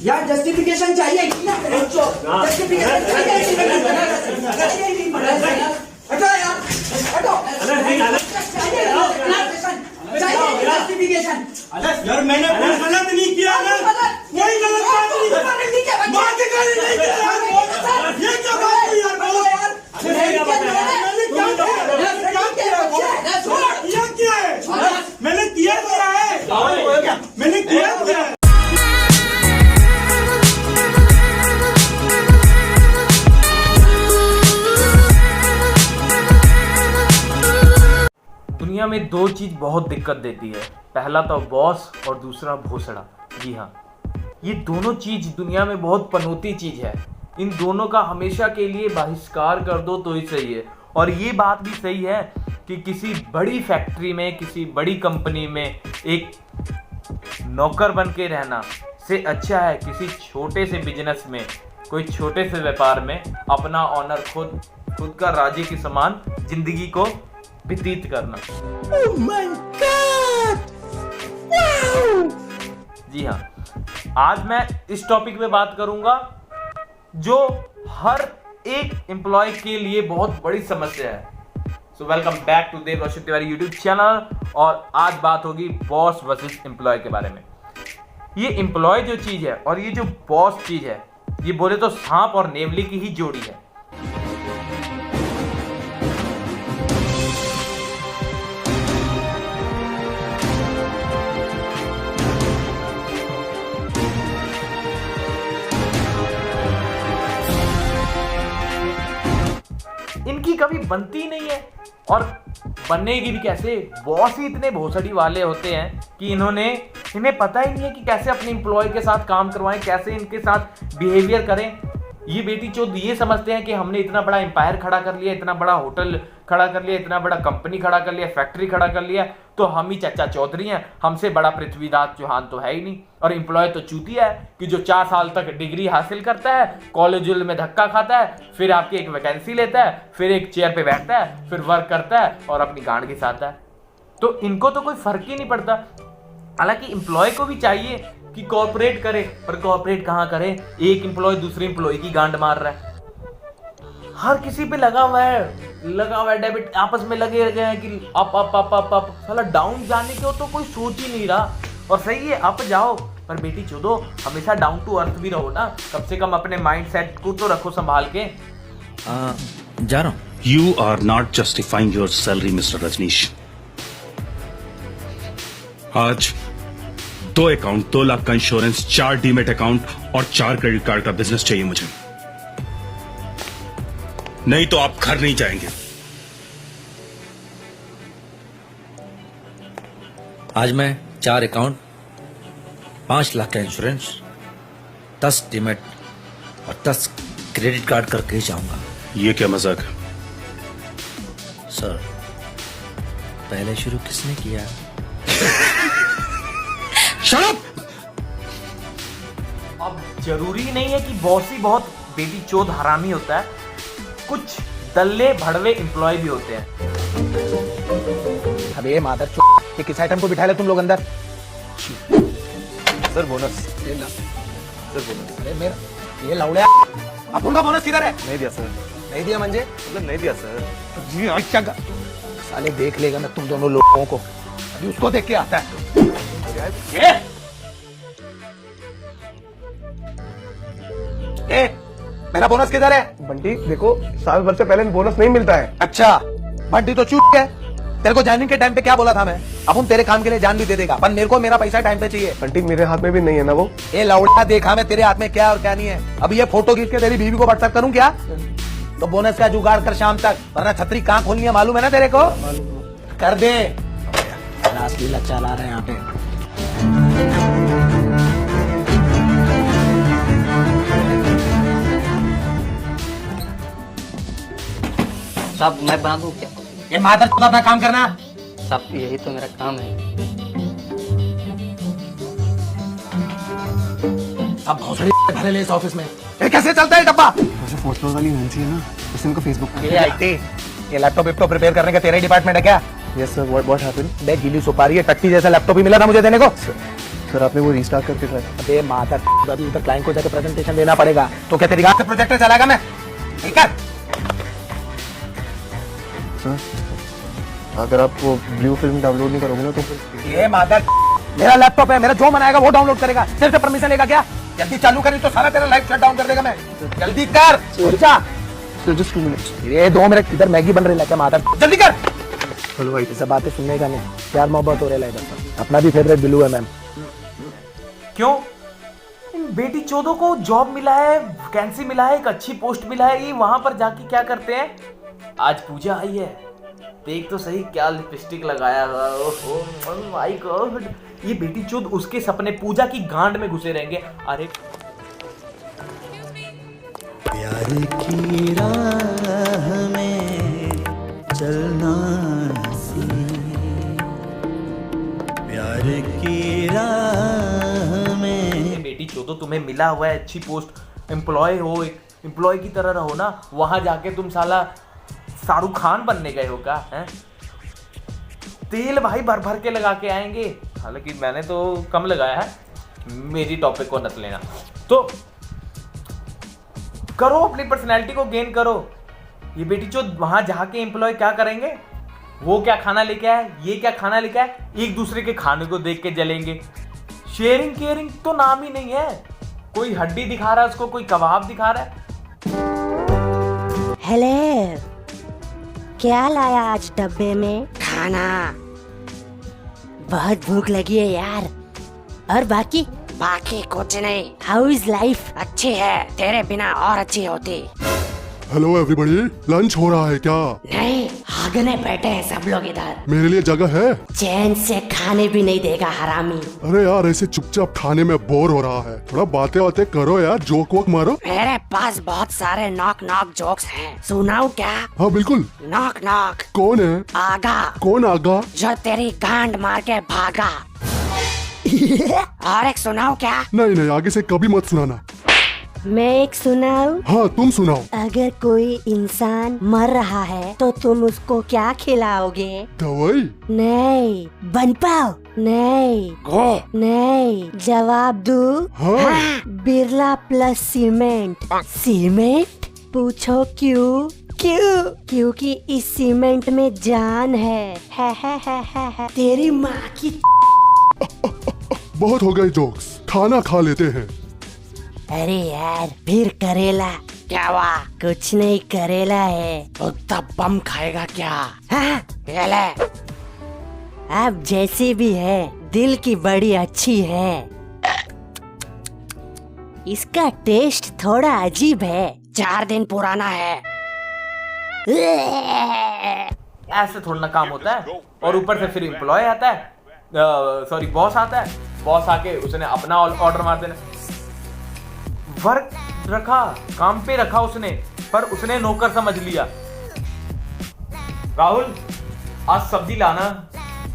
यार जस्टिफिकेशन चाहिए जस्टिफिकेशन हटो यार हटो जस्टिफिकेशन। यार मैंने कोई गलत नहीं किया ना, कोई गलत बात नहीं, माँ के गाली नहीं किया यार, ये क्या बात हुई यार, बोलो यार, मैंने किया क्या है, मैंने किया क्या है। दुनिया में दो चीज बहुत दिक्कत देती है, पहला तो बॉस और दूसरा भोसड़ा। जी हाँ, ये दोनों चीज दुनिया में बहुत पनौती चीज है। इन दोनों का हमेशा के लिए बहिष्कार कर दो तो ही सही है। और ये बात भी सही है कि किसी बड़ी फैक्ट्री में, किसी बड़ी कंपनी में एक नौकर बन के रहना से अच्छा है किसी छोटे से बिजनेस में, कोई छोटे से व्यापार में अपना ऑनर खुद का राजे के समान जिंदगी को व्यतीत करना। Oh my God! Wow! जी हाँ, आज मैं इस टॉपिक पे बात करूंगा जो हर एक एम्प्लॉय के लिए बहुत बड़ी समस्या है। So welcome back to Dev Kaushik Tiwari YouTube channel. और आज बात होगी बॉस वर्सेस एम्प्लॉय के बारे में। ये एम्प्लॉय जो चीज है और ये जो बॉस चीज है, ये बोले तो सांप और नेवली की ही जोड़ी है। इनकी कभी बनती नहीं है और बनेगी भी कैसे। बॉस ही इतने भोसड़ी वाले होते हैं कि इन्हें पता ही नहीं है कि कैसे अपने एम्प्लॉय के साथ काम करवाएं, कैसे इनके साथ बिहेवियर करें। ये बेटी चोद ये समझते हैं कि हमने इतना बड़ा एम्पायर खड़ा कर लिया, इतना बड़ा होटल खड़ा कर लिया, इतना बड़ा कंपनी खड़ा कर लिया, फैक्ट्री खड़ा कर लिया, तो हम ही चचा चौधरी हैं, हमसे बड़ा पृथ्वीराज चौहान तो है ही नहीं। और एम्प्लॉय तो चूतिया है कि जो 4 साल तक डिग्री हासिल करता है, कॉलेज में धक्का खाता है, फिर आपकी एक वैकेंसी लेता है, फिर एक चेयर पे बैठता है, फिर वर्क करता है और अपनी गांड घिसाता है। तो इनको तो कोई फर्क ही नहीं पड़ता। हालांकि एम्प्लॉय को भी चाहिए कि कॉर्पोरेट करे, पर कॉर्पोरेट कहाँ करे। एक एम्प्लॉय दूसरे एम्प्लॉय की गांड मार रहा है, हर किसी पे लगा हुआ है डेबिट, आपस में लगे गए हैं कि अप। साला डाउन जाने के तो कोई सोच ही नहीं रहा। और सही है, अप जाओ, पर बेटी चोदो हमेशा डाउन टू अर्थ भी रहो ना। कम से कम अपने माइंड सेट को तो रखो संभाल के। जा रहा हूं। You are not justifying your salary, Mr. Rajneesh. आज 2 अकाउंट, 2 लाख का इंश्योरेंस, 4 डीमेट अकाउंट और 4 क्रेडिट कार्ड का बिजनेस चाहिए मुझे, नहीं तो आप घर नहीं जाएंगे। आज मैं 4 अकाउंट, 5 लाख का इंश्योरेंस, 10 डीमेट और 10 क्रेडिट कार्ड करके ही जाऊंगा। ये क्या मजाक है? सर, पहले शुरू किसने किया? Shut up! अब जरूरी नहीं है कि बॉस ही बहुत बेटी चोद हरामी होता है, कुछ दल्ले भड़वे एम्प्लॉय भी होते हैं। अबे मादर ये किस आइटम को बिठा ले तुम लोग अंदर? Sir bonus. Sir bonus. अरे मेरा ये लौड़े अपन का बोनस किधर है? नहीं दिया सर। नहीं दिया म्हणजे? मतलब नहीं दिया सर। जी अच्छा साले देख लेगा मैं तुम दोनों लोगों को, अभी उसको देख के आता है। ए, मेरा बोनस किधर है? बंटी देखो, साल भर से पहले बोनस नहीं मिलता है। अच्छा बंटी तो चूक है। तेरे को ज्वाइनिंग के टाइम पे क्या बोला था मैं? अब तेरे काम के लिए जान भी दे देगा, पर मेरे को मेरा पैसा टाइम पे चाहिए। बंटी मेरे हाथ में भी नहीं है ना वो। ए लौड़ा, देखा मैं तेरे हाथ में क्या और क्या नहीं है। अब ये फोटो खींच के तेरी बीवी को व्हाट्सएप करूं क्या? तो बोनस का जुगाड़ कर शाम तक, वरना छतरी कहाँ खोलनी है मालूम है ना तेरे को? कर दे। असली लच्चा ला रहे हैं यहाँ पे। साहब मैं बना दूं क्या? ये मादर चोद अपना काम करना। साहब यही तो मेरा काम है। अब भोसड़ी भरे ले इस ऑफिस में। ये कैसे चलता है डब्बा? फोर्थ फ्लोर वाली नैन्सी है ना, उसने मेरे को फेसबुक ये आईटी, ये लैपटॉप प्रिपेयर करने का तेरा ही डिपार्टमेंट है क्या? Yes sir. What happened? बे गीली सुपारी है, टट्टी जैसा लैपटॉप ही मिला था मुझे देने को। सर आपने वो रीस्टार्ट करके ट्राई। अबे माता अभी उधर क्लाइंट को जाकर प्रेजेंटेशन देना पड़ेगा। तो क्या तेरी गांव से प्रोजेक्टर चलाएगा मैं? ठीक है सर अगर आप वो ब्लू फिल्म डाउनलोड नहीं करोगे ना तो फिर ये माता मेरा लैपटॉप है, मेरा जो मनाएगा वो डाउनलोड करेगा। सिर्फ परमिशन लेगा क्या? जल्दी चालू करी तो सारा तेरा लाइव शट डाउन कर देगा मैं। जल्दी कर जा। Sir just 2 minutes. ये 2 मिनट इधर मैगी बन रही है क्या माता? जल्दी कर। हेलो भाई। ये सब बातें सुनने का नहीं, प्यार मोहब्बत हो रहा है इधर। अपना भी फेवरेट बिल्लू है मैम। क्यों? इन बेटी चोदों को जॉब मिला है, वैकेंसी मिला है, एक अच्छी पोस्ट मिला है, ये वहां पर जाके क्या करते हैं? आज पूजा आई है, देख तो सही क्या लिपस्टिक लगाया हुआ। ओह माय गॉड, ये बेटी चोद उसके सपने पूजा की गांड में घुसे रहेंगे। अरे प्यार की राह में चलना प्यार की राह में। बेटी चोदो तुम्हें मिला हुआ है अच्छी पोस्ट, एम्प्लॉय हो, एक एम्प्लॉय की तरह रहो ना। वहां जाके तुम साला शाहरुख खान बनने गए हो क्या? हैं? तेल भाई भर भर के लगा के आएंगे, हालांकि मैंने तो कम लगाया है, मेरी टॉपिक को नत लेना। तो करो, अपनी पर्सनैलिटी को गेन करो। ये बेटी चोद वहां जाके एम्प्लॉय क्या करेंगे? वो क्या खाना लेके आए, ये क्या खाना लेके आए, एक दूसरे के खाने को देख के जलेंगे। शेयरिंग केयरिंग तो नाम ही नहीं है। कोई हड्डी दिखा रहा है उसको, कोई कबाब दिखा रहा है। हेलो, क्या लाया आज डब्बे में? खाना। बहुत भूख लगी है यार। और बाकी कुछ नहीं। How is life? अच्छी है, तेरे बिना और अच्छी होती। हेलो एवरीबॉडी, लंच हो रहा है क्या? नहीं, भागने बैठे हैं सब लोग इधर। मेरे लिए जगह है? चैन से खाने भी नहीं देगा हरामी। अरे यार ऐसे चुपचाप खाने में बोर हो रहा है, थोड़ा बातें बातें करो यार, जोक वोक मारो। मेरे पास बहुत सारे नॉक नॉक जोक्स हैं, सुनाऊं क्या? हाँ बिल्कुल। Knock knock. कौन है? आगा। कौन आगा? जो तेरी गांड मार के भागा। और एक सुनाऊं क्या? नहीं नहीं, आगे से कभी मत सुनाना। मैं एक सुनाऊं? हाँ तुम सुनाओ। अगर कोई इंसान मर रहा है तो तुम उसको क्या खिलाओगे? दवाई? नहीं। बन पाओ? नहीं। नहीं। जवाब दूं? हाँ। Birla plus cement. सीमेंट? पूछो क्यों? क्योंकि इस सीमेंट में जान है। तेरी माँ की। बहुत हो गए जोक्स, खाना खा लेते हैं। अरे यार, फिर करेला? क्या हुआ? कुछ नहीं, करेला है। तब बम खाएगा क्या? हाँ, ये ले। आप जैसी भी है, दिल की बड़ी अच्छी है। इसका टेस्ट थोड़ा अजीब है, 4 दिन पुराना है। ऐसे थोड़ा ना काम होता है। और ऊपर से फिर एम्प्लॉय आता है, सॉरी बॉस आता है। बॉस आके उसने अपना ऑर्डर मार देना। वर्क रखा, काम पे रखा उसने, पर उसने नौकर समझ लिया। राहुल आज सब्जी लाना,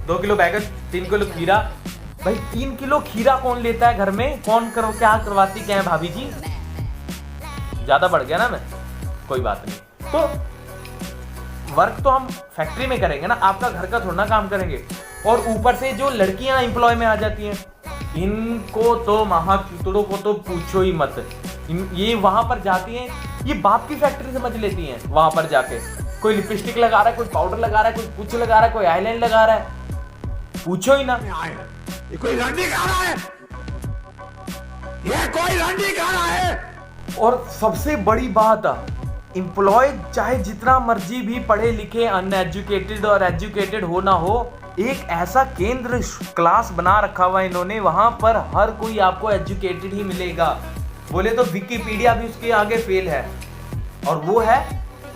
2 किलो बैगन, 3 किलो खीरा। भाई 3 किलो खीरा कौन लेता है घर में? कौन करो क्या करवाती क्या है भाभी जी? ज्यादा बढ़ गया ना मैं, कोई बात नहीं। तो वर्क तो हम फैक्ट्री में करेंगे ना, आपका घर का थोड़ा ना काम करेंगे। और ऊपर से जो लड़कियां एम्प्लॉय में आ जाती हैं, इनको तो महाचूतड़ों को तो पूछो ही मत। ये वहां पर जाती हैं, ये बाप की फैक्ट्री समझ लेती हैं। वहां पर जाके कोई लिपस्टिक लगा रहा है, कोई पाउडर लगा रहा है, कोई कुछ लगा रहा है, कोई आईलाइनर लगा रहा है, पूछो ही ना। ये कोई रंडी खा रहा है, ये कोई रंडी खा रहा है। और सबसे बड़ी बात, एम्प्लॉय चाहे जितना मर्जी भी पढ़े लिखे, अनएजुकेटेड और एजुकेटेड हो ना हो, एक ऐसा केंद्र क्लास बना रखा हुआ इन्होंने, वहां पर हर कोई आपको एजुकेटेड ही मिलेगा। बोले तो विकिपीडिया भी उसके आगे फेल है। और वो है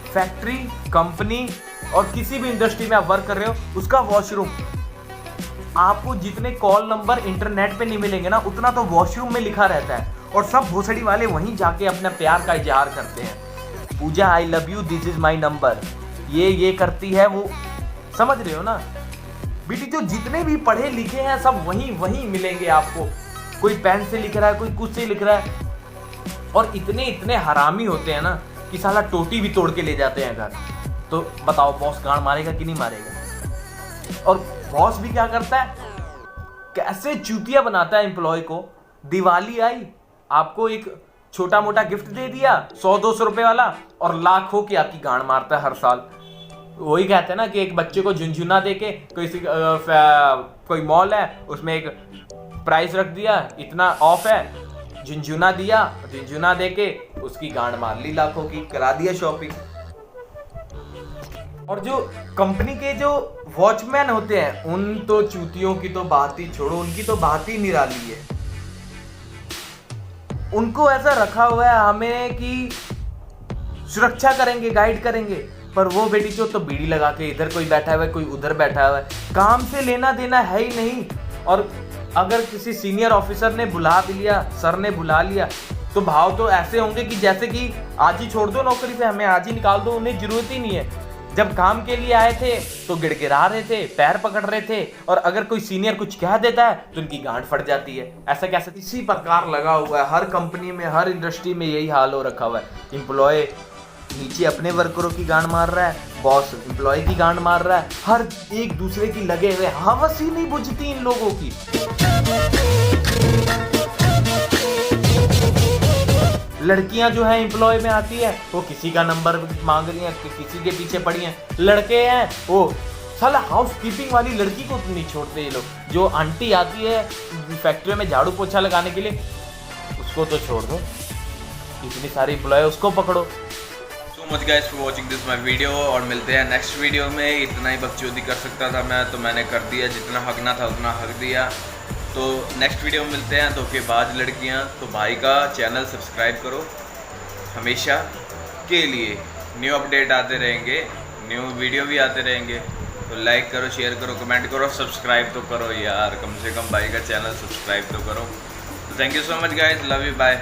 फैक्ट्री, कंपनी और किसी भी इंडस्ट्री में आप वर्क कर रहे हो, उसका वॉशरूम। आपको जितने कॉल नंबर इंटरनेट पे नहीं मिलेंगे ना, उतना तो वॉशरूम में लिखा रहता है। और सब भोसड़ी वाले वहीं जाके अपना प्यार का इजहार करते हैं। Pooja I love you, this is my number, ये करती है वो, समझ रहे हो ना बेटी? जो जितने भी पढ़े लिखे हैं सब वहीं मिलेंगे आपको। कोई पेन से लिख रहा है, कोई कुछ से लिख रहा है। और इतने हरामी होते हैं ना कि साला टोटी भी तोड़ के ले जाते हैं घर। तो बताओ बॉस गांड मारेगा कि नहीं मारेगा? और बॉस भी क्या करता है, कैसे चूतिया बनाता है एम्प्लॉय को। दिवाली आई, आपको एक छोटा मोटा गिफ्ट दे दिया 100-200 रुपए वाला, और लाखों की आपकी गांड मारता है हर साल। वही कहते हैं ना कि एक बच्चे को झुनझुना दे के कोई मॉल है उसमें एक प्राइस रख दिया, इतना ऑफ है, झुनझुना दिया, झुनझुना दे के उसकी गांड मार ली लाखों की, करा दिया शॉपिंग। और जो कंपनी के जो वॉचमैन होते हैं उन तो चूतियों की तो बात ही छोड़ो, उनकी तो बात ही निराली है। उनको ऐसा रखा हुआ है हमें कि सुरक्षा करेंगे, गाइड करेंगे, पर वो बेटी तो बीड़ी लगा के इधर कोई बैठा हुआ है, कोई उधर बैठा हुआ है, काम से लेना देना है ही नहीं। और अगर किसी सीनियर ऑफिसर ने बुला भी लिया, सर ने बुला लिया, तो भाव तो ऐसे होंगे कि जैसे कि आज ही छोड़ दो नौकरी से, हमें आज ही निकाल दो, उन्हें जरूरत ही नहीं है। जब काम के लिए आए थे तो गिड़गिड़ा रहे थे, पैर पकड़ रहे थे, और अगर कोई सीनियर कुछ कह देता है तो उनकी गांड फट जाती है। ऐसा कैसे? इसी प्रकार लगा हुआ है हर कंपनी में, हर इंडस्ट्री में यही हाल हो रखा हुआ है। एम्प्लॉय नीचे अपने वर्करों की गांड मार रहा है, बॉस एम्प्लॉय की गांड मार रहा है, हर एक दूसरे की लगे हुए, हवस ही नहीं बुझती इन लोगों की। लड़कियां जो है एम्प्लॉय में आती है वो किसी का नंबर मांग रही हैं, किसी के पीछे पड़ी हैं। लड़के हैं वो साला हाउस कीपिंग वाली लड़की को नहीं छोड़ते ये लोग। जो आंटी आती है फैक्ट्री में झाड़ू पोछा लगाने के लिए, उसको तो छोड़ दो, इतनी सारी एम्प्लॉय उसको पकड़ो। सो much guys for watching this my video, और मिलते हैं नेक्स्ट वीडियो में। इतना ही बकचोदी कर सकता था मैं, तो मैंने कर दिया, जितना हकना था उतना हक दिया। तो नेक्स्ट वीडियो में मिलते हैं। धोखेबाज लड़कियां, तो भाई का चैनल सब्सक्राइब करो, हमेशा के लिए न्यू अपडेट आते रहेंगे, न्यू वीडियो भी आते रहेंगे। तो लाइक करो, शेयर करो, कमेंट करो, सब्सक्राइब तो करो यार, कम से कम भाई का चैनल सब्सक्राइब तो करो। तो thank you so much guys, love you, bye.